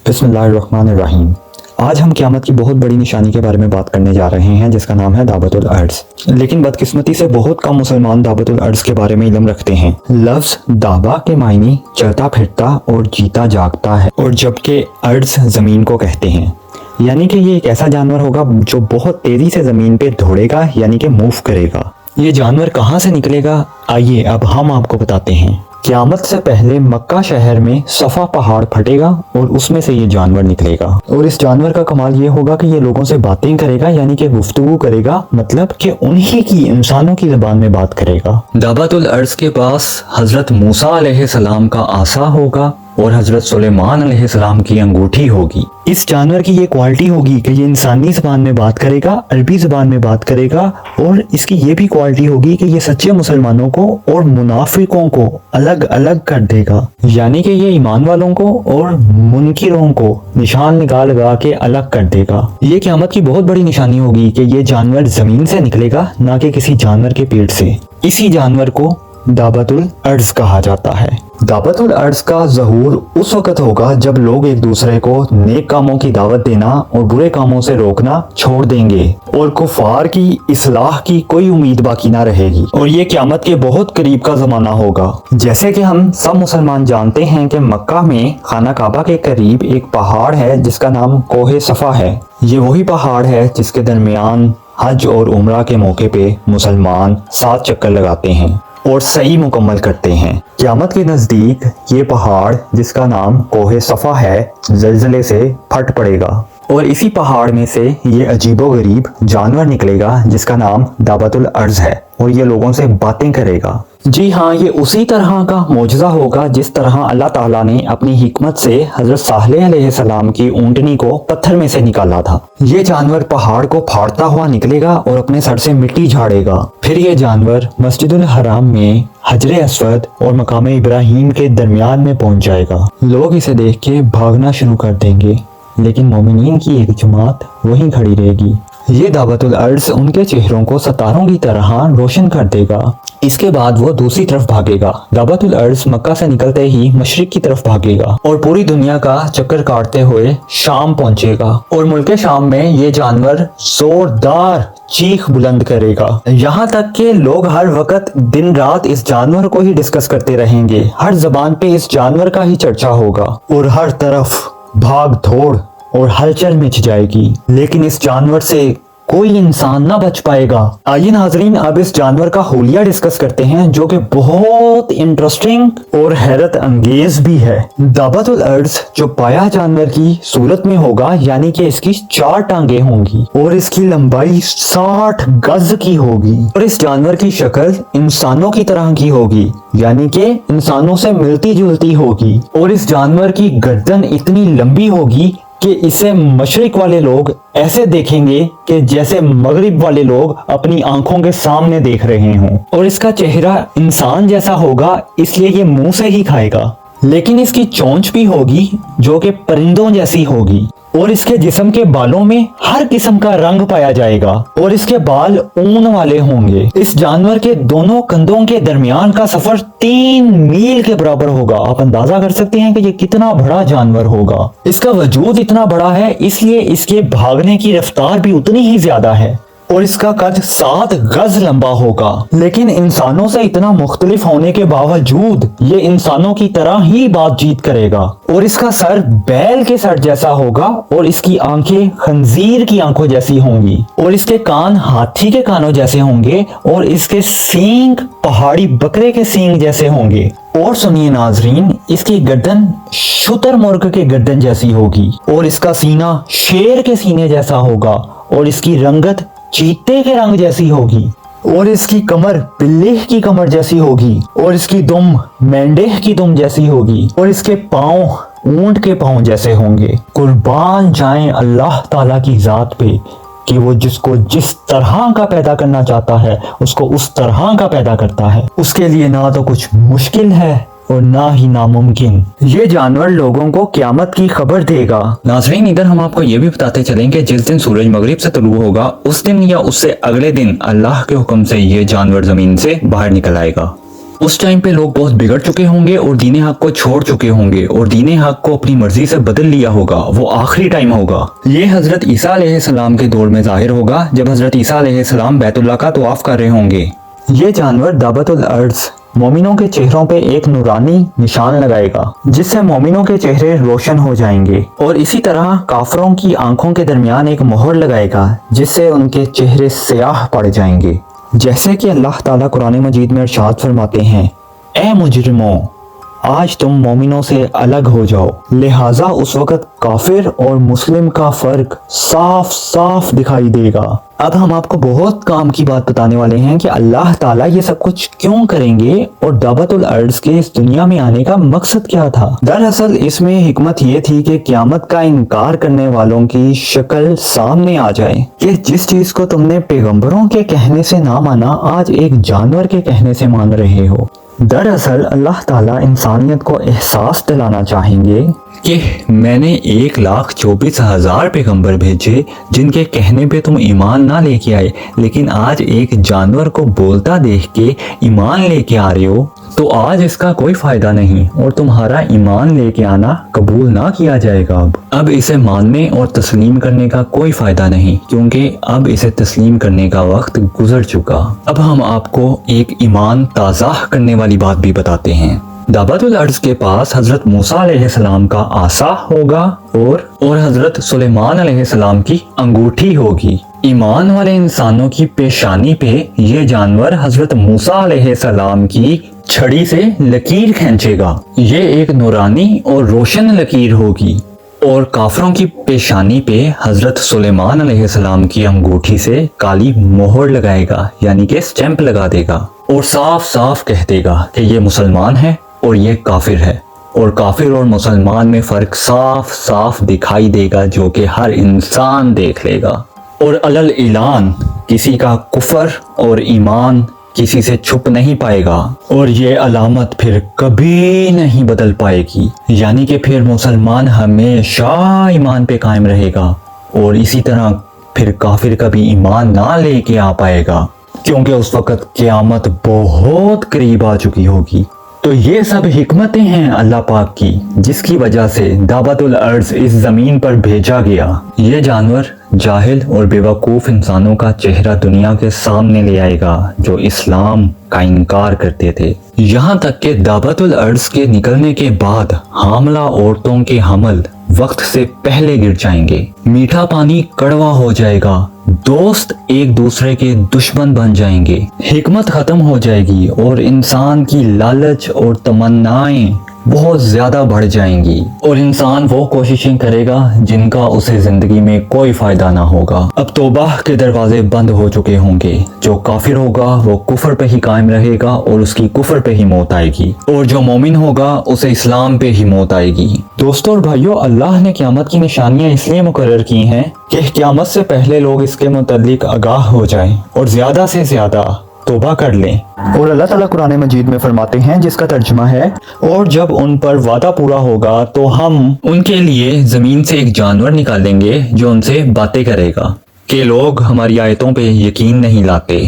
बिस्मिल्लाहिर्रहमानिर्रहीम। आज हम क़यामत की बहुत बड़ी निशानी के बारे में बात करने जा रहे हैं जिसका नाम है दावतुल अर्ज़। लेकिन बदकिस्मती से बहुत कम मुसलमान दावतुल अर्ज़ के बारे में इल्म रखते हैं। लफ्ज़ दावा के मायने चलता फिरता और जीता जागता है, और जबकि अर्ज़ ज़मीन को कहते हैं, यानी कि ये एक ऐसा जानवर होगा जो बहुत तेज़ी से ज़मीन पे दौड़ेगा, यानी कि मूव करेगा। ये जानवर कहाँ से निकलेगा, आइए अब हम आपको बताते हैं। क़यामत से पहले मक्का शहर में सफ़ा पहाड़ फटेगा और उसमें से ये जानवर निकलेगा। और इस जानवर का कमाल ये होगा कि ये लोगों से बातें करेगा, यानी कि गुफ्तगू करेगा, मतलब कि उन्हीं की इंसानों की ज़बान में बात करेगा। दावतुल अर्ज़ के पास हज़रत मूसा अलैहिस्सलाम का आसा होगा और हज़रत सुलेमान अलैहिस्सलाम की अंगूठी होगी। इस जानवर की ये क्वालिटी होगी कि ये इंसानी ज़बान में बात करेगा, अरबी ज़बान में बात करेगा, और इसकी ये भी क्वालिटी होगी कि ये सच्चे मुसलमानों को और मुनाफिकों को अलग अलग कर देगा, यानी कि ये ईमान वालों को और मुनकिरों को निशान लगा के अलग कर देगा। ये क़यामत की बहुत बड़ी निशानी होगी कि ये जानवर ज़मीन से निकलेगा, ना कि किसी जानवर के पेट से। इसी जानवर को दावतुल अर्ज़ कहा जाता है। दावतुल अर्ज़ का ज़हूर उस वक़्त होगा जब लोग एक दूसरे को नेक कामों की दावत देना और बुरे कामों से रोकना छोड़ देंगे और कुफार की इस्लाह की कोई उम्मीद बाकी ना रहेगी। और ये क़यामत के बहुत करीब का ज़माना होगा। जैसे कि हम सब मुसलमान जानते हैं कि मक्का में खाना काबा के करीब एक पहाड़ है जिसका नाम कोहे सफ़ा है। ये वही पहाड़ है जिसके दरमियान हज और उम्रा के मौके पे मुसलमान 7 चक्कर लगाते हैं और सही मुकम्मल करते हैं। क़यामत के नज़दीक ये पहाड़ जिसका नाम कोहे सफ़ा है ज़लज़ले से फट पड़ेगा और इसी पहाड़ में से ये अजीबोगरीब जानवर निकलेगा जिसका नाम दावतुल अर्ज़ है, और ये लोगों से बातें करेगा। जी हाँ, ये उसी तरह का मौजज़ा होगा जिस तरह अल्लाह ताला ने अपनी हिकमत से हज़रत सालेह अलैहिस्सलाम की ऊँटनी को पत्थर में से निकाला था। ये जानवर पहाड़ को फाड़ता हुआ निकलेगा और अपने सर से मिट्टी झाड़ेगा। फिर ये जानवर मस्जिदुल हराम में हजरे अस्वद और मकाम इब्राहीम के दरमियान में पहुंच जाएगा। लोग इसे देख के भागना शुरू कर देंगे, लेकिन मोमिनीन की एक जमात वहीं खड़ी रहेगी। ये दावतुल अर्ज़ उनके चेहरों को सितारों की तरह रोशन कर देगा। इसके बाद वो दूसरी तरफ भागेगा। दावतुल अर्ज़ मक्का से निकलते ही मशरिक की तरफ भागेगा और पूरी दुनिया का चक्कर काटते हुए शाम पहुंचेगा। और मुल्क शाम में ये जानवर जोरदार चीख बुलंद करेगा, यहाँ तक कि लोग हर वक्त दिन रात इस जानवर को ही डिस्कस करते रहेंगे। हर जबान पे इस जानवर का ही चर्चा होगा और हर तरफ भाग दौड़ और हलचल मच जाएगी, लेकिन इस जानवर से कोई इंसान ना बच पाएगा। आइए नाजरीन, अब इस जानवर का हुलिया डिस्कस करते हैं जो कि बहुत इंटरेस्टिंग और हैरत अंगेज भी है। दावतुल अर्ज़ जो पाया जानवर की सूरत में होगा, यानी कि इसकी 4 टांगे होंगी और इसकी लंबाई 60 गज की होगी, और इस जानवर की शक्ल इंसानों की तरह की होगी, यानी कि इंसानों से मिलती जुलती होगी। और इस जानवर की गर्दन इतनी लंबी होगी कि इसे मशरिक वाले लोग ऐसे देखेंगे कि जैसे मगरिब वाले लोग अपनी आंखों के सामने देख रहे हों। और इसका चेहरा इंसान जैसा होगा, इसलिए ये मुंह से ही खाएगा। लेकिन इसकी चोंच भी होगी जो कि परिंदों जैसी होगी, और इसके जिस्म के बालों में हर किस्म का रंग पाया जाएगा, और इसके बाल ऊन वाले होंगे। इस जानवर के दोनों कंधों के दरमियान का सफर 3 मील के बराबर होगा। आप अंदाजा कर सकते हैं कि ये कितना बड़ा जानवर होगा। इसका वजूद इतना बड़ा है, इसलिए इसके भागने की रफ्तार भी उतनी ही ज्यादा है, और इसका कद 7 गज लंबा होगा। लेकिन इंसानों से इतना मुख्तलिफ होने के बावजूद ये इंसानों की तरह ही बातचीत करेगा। और इसका सर बैल के सर जैसा होगा, और इसकी आंखें खंजीर की आंखों जैसी होंगी, और इसके कान हाथी के कानों जैसे होंगे, और इसके सींग पहाड़ी बकरे के सींग जैसे होंगे। और सुनिए नाजरीन, इसकी गर्दन शुतुरमुर्ग के गर्दन जैसी होगी, और इसका सीना शेर के सीने जैसा होगा, और इसकी रंगत चीते के रंग जैसी होगी, और इसकी कमर बिल्ली की कमर जैसी होगी, और इसकी दुम मेंढे की दुम जैसी होगी, और इसके पाँव ऊंट के पाँव जैसे होंगे। कुर्बान जाएं अल्लाह ताला की जात पे कि वो जिसको जिस तरह का पैदा करना चाहता है उसको उस तरह का पैदा करता है। उसके लिए ना तो कुछ मुश्किल है और ना ही नामुमकिन। ये जानवर लोगों को क़यामत की खबर देगा। नाज़रीन, इधर हम आपको ये भी बताते चलें कि जिस दिन सूरज मगरिब से तुलू होगा उस दिन या उससे अगले दिन अल्लाह के हुक्म से ये जानवर जमीन से बाहर निकल आएगा। उस टाइम पे लोग बहुत बिगड़ चुके होंगे और दीन हक को छोड़ चुके होंगे और दीन हक को अपनी मर्जी से बदल लिया होगा। वो आखिरी टाइम होगा। ये हजरत ईसा अलैहिस्सलाम के दौर में जाहिर होगा, जब हजरत ईसा अलैहिस्सलाम बैतुल्लाह का तवाफ कर रहे होंगे। ये जानवर दाबतुल अर्ज मोमिनों के चेहरों पे एक नूरानी निशान लगाएगा, जिससे मोमिनों के चेहरे रोशन हो जाएंगे, और इसी तरह काफरों की आंखों के दरमियान एक मोहर लगाएगा, जिससे उनके चेहरे स्याह पड़ जाएंगे। जैसे कि अल्लाह ताला कुरान मजीद में इरशाद फरमाते हैं, ए मुजरिमों, आज तुम मोमिनों से अलग हो जाओ। लिहाजा उस वक्त काफिर और मुस्लिम का फर्क साफ साफ दिखाई देगा। अब हम आपको बहुत काम की बात बताने वाले हैं कि अल्लाह ताला ये सब कुछ क्यों करेंगे और दाबतुल अर्ज के इस दुनिया में आने का मकसद क्या था। दरअसल इसमें हिकमत ये थी कि क़यामत का इनकार करने वालों की शक्ल सामने आ जाए कि जिस चीज को तुमने पैगंबरों के कहने से ना माना, आज एक जानवर के कहने से मान रहे हो। दरअसल अल्लाह ताला इंसानियत को एहसास दिलाना चाहेंगे कि मैंने 1,24,000 पैगंबर भेजे जिनके कहने पे तुम ईमान ना लेके आए, लेकिन आज एक जानवर को बोलता देख के ईमान लेके आ रहे हो, तो आज इसका कोई फायदा नहीं और तुम्हारा ईमान लेके आना कबूल ना किया जाएगा। अब इसे मानने और तस्लीम करने का कोई फायदा नहीं, क्योंकि अब इसे तस्लीम करने का वक्त गुजर चुका। अब हम आपको एक ईमान ताज़ा करने वाली बात भी बताते हैं। दाबतुल अर्ज के पास हजरत मूसा अलैहिस्सलाम का आसा होगा और हजरत सुलेमान अलैहिस्सलाम की अंगूठी होगी। ईमान वाले इंसानों की पेशानी पे ये जानवर हजरत मूसा अलैहिस्सलाम की छड़ी से लकीर खींचेगा। ये एक नूरानी और रोशन लकीर होगी और काफरों की पेशानी पे हजरत सुलेमान अलैहिस्सलाम की अंगूठी से काली मोहर लगाएगा, यानी कि स्टैंप लगा देगा और साफ साफ कह देगा कि ये मुसलमान है और ये काफिर है। और काफिर और मुसलमान में फर्क साफ साफ दिखाई देगा, जो कि हर इंसान देख लेगा। और अलल इलान किसी का कुफर और ईमान किसी से छुप नहीं पाएगा और ये अलामत फिर कभी नहीं बदल पाएगी, यानी कि फिर मुसलमान हमेशा ईमान पे कायम रहेगा और इसी तरह फिर काफिर कभी ईमान ना लेके आ पाएगा, क्योंकि उस वक्त क़यामत बहुत करीब आ चुकी होगी। तो ये सब हिकमतें हैं अल्लाह पाक की, जिसकी वजह से दाबतुल अर्ज इस जमीन पर भेजा गया। ये जानवर जाहिल और बेवकूफ़ इंसानों का चेहरा दुनिया के सामने ले आएगा, जो इस्लाम का इनकार करते थे। यहाँ तक कि दाबतुल अर्ज के निकलने के बाद हामला औरतों के हमल वक्त से पहले गिर जाएंगे, मीठा पानी कड़वा हो जाएगा, दोस्त एक दूसरे के दुश्मन बन जाएंगे, हिकमत खत्म हो जाएगी और इंसान की लालच और तमन्नाएं बहुत ज्यादा बढ़ जाएंगी और इंसान वो कोशिशें करेगा जिनका उसे जिंदगी में कोई फायदा ना होगा। अब तौबा के दरवाजे बंद हो चुके होंगे। जो काफिर होगा वो कुफर पे ही कायम रहेगा और उसकी कुफर पे ही मौत आएगी, और जो मोमिन होगा उसे इस्लाम पे ही मौत आएगी। दोस्तों और भाइयों, अल्लाह ने क़यामत की निशानियां इसलिए मुकर्रर की हैं कि क़यामत से पहले लोग इसके मुतालिक आगाह हो जाएं और ज्यादा से ज्यादा तौबा कर लें। और अल्लाह ताला कुरान मजीद में फरमाते हैं, जिसका तर्जुमा है, और जब उन पर वादा पूरा होगा तो हम उनके लिए जमीन से एक जानवर निकालेंगे जो उनसे बातें करेगा कि लोग हमारी आयतों पे यकीन नहीं लाते।